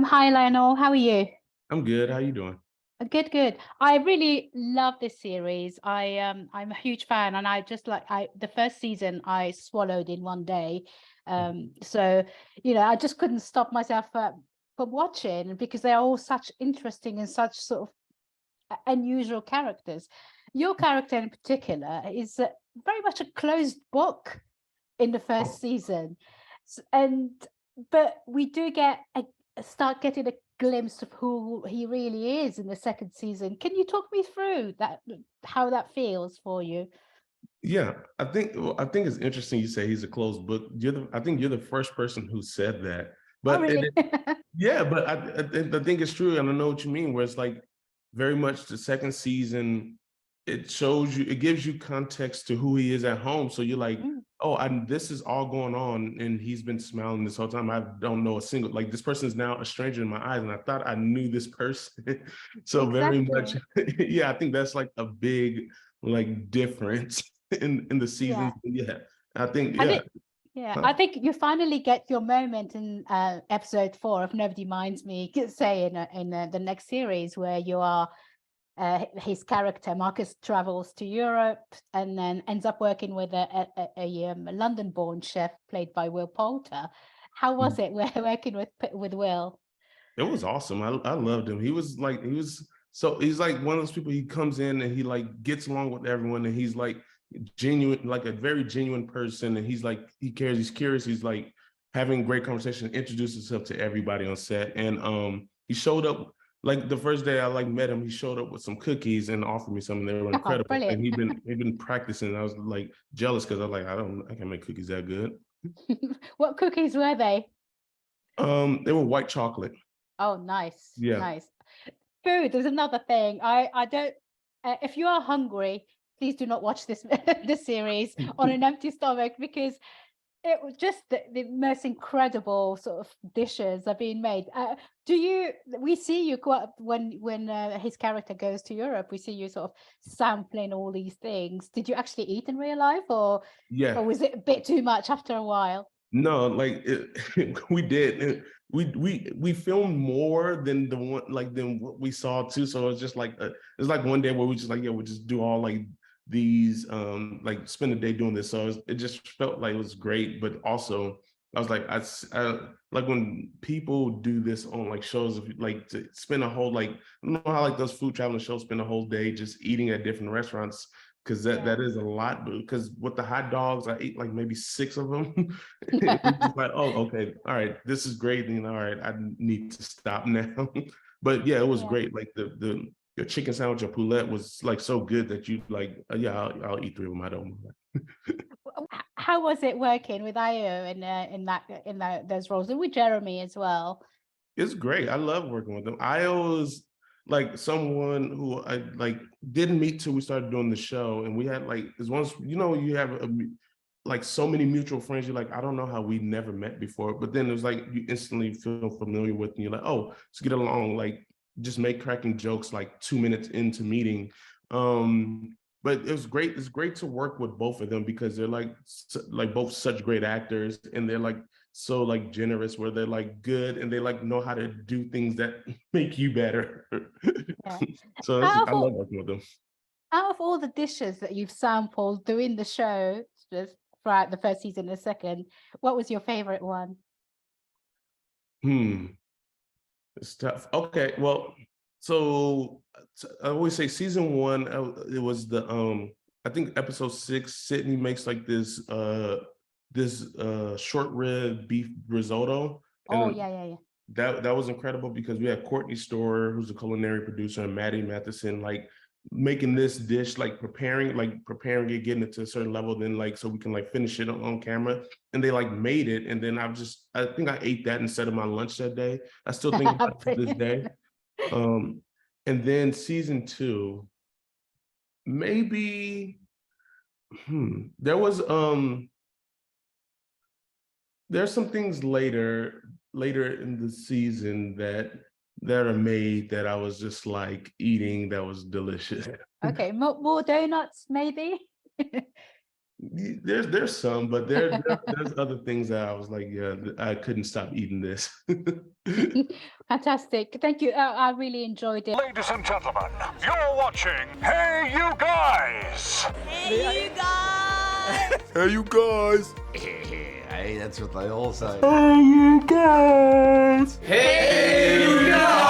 Hi Lionel, how are you? I'm good. How you doing? Good, good. I really love this series. I'm a huge fan, and the first season I swallowed in one day. So I just couldn't stop myself from watching because they are all such interesting and such sort of unusual characters. Your character in particular is very much a closed book in the first season, but we do start getting a glimpse of who he really is in the second season. Can you talk me through that, how that feels for you? Yeah, I think it's interesting you say he's a closed book. I think you're the first person who said that. Oh, But really? yeah, but I think it's true, and I know what you mean. Where it's like very much the second season, it shows you, it gives you context to who he is at home. So you're like, oh, this is all going on, and he's been smiling this whole time. I don't know a single, like, this person is now a stranger in my eyes, and I thought I knew this person. So very much, Exactly. yeah, I think that's like a big like difference in the seasons. Yeah. Yeah, I think And yeah. I think you finally get your moment in episode 4 of Nobody Minds Me, say in the next series, where you are his character Marcus travels to Europe and then ends up working with a London-born chef played by Will Poulter. How was it working with Will? It was awesome. I loved him. He's like one of those people. He comes in and he like gets along with everyone, and he's like genuine, like a very genuine person. And he's like, he cares, he's curious, he's like having great conversation, introduces himself to everybody on set. And he showed up like the first day I like met him. He showed up with some cookies and offered me some, and they were incredible. Brilliant. And he'd been practicing. And I was like jealous because I was like, I can't make cookies that good. What cookies were they? They were white chocolate. Oh, nice. Yeah. Nice. Food is another thing. I don't, if you are hungry, please do not watch this this series on an empty stomach, because it was just the most incredible sort of dishes are being made. We see you quite when his character goes to Europe, we see you sort of sampling all these things. Did you actually eat in real life, or was it a bit too much after a while? No, like we did. We filmed more than than what we saw too. So it's just like it's like one day where we just like, yeah, we just do all like these like spend a day doing this. So it just felt like it was great, but also I was like, I like when people do this on like shows, like to spend a whole like, I don't know how like those food traveling shows spend a whole day just eating at different restaurants, because that is a lot. Because with the hot dogs, I ate like maybe 6 of them. It was just like, oh, okay, all right, this is great. And all right, I need to stop now. But yeah, it was great. Like your chicken sandwich or poulet was like so good that you like, yeah, I'll eat 3 of them. I don't mind. How was it working with Io in those roles, and with Jeremy as well? It's great. I love working with them. I was like someone who I like didn't meet till we started doing the show, and we had like as once you have like so many mutual friends. You're like, I don't know how we never met before, but then it was like you instantly feel familiar with, and you're like, oh, let's get along. Like just make cracking jokes like 2 minutes into meeting. But it was great. It's great to work with both of them because they're like both such great actors, and they're like so like generous, where they're like good and they like know how to do things that make you better. So I love working with them. Out of all the dishes that you've sampled doing the show throughout the first season and the second, what was your favorite one? It's tough. Okay, well, so I always say season 1, it was the I think episode 6, Sydney makes like this short rib beef risotto. Oh, And yeah. that was incredible because we had Courtney Storer, who's a culinary producer, and Matty Matheson, like making this dish, like preparing it, getting it to a certain level, then like so we can like finish it on camera. And they like made it, and then I think I ate that instead of my lunch that day. I still think about it to this day. And then season 2, maybe there was there's some things later in the season that are made that I was just like eating, that was delicious. Okay, more donuts maybe. There's some, but there's other things that I was like, yeah, I couldn't stop eating this. Fantastic. Thank you. I really enjoyed it. Ladies and gentlemen, you're watching Hey You Guys! Hey, you guys! Hey You Guys! Hey, that's what they all say. Hey You Guys! Hey, you guys!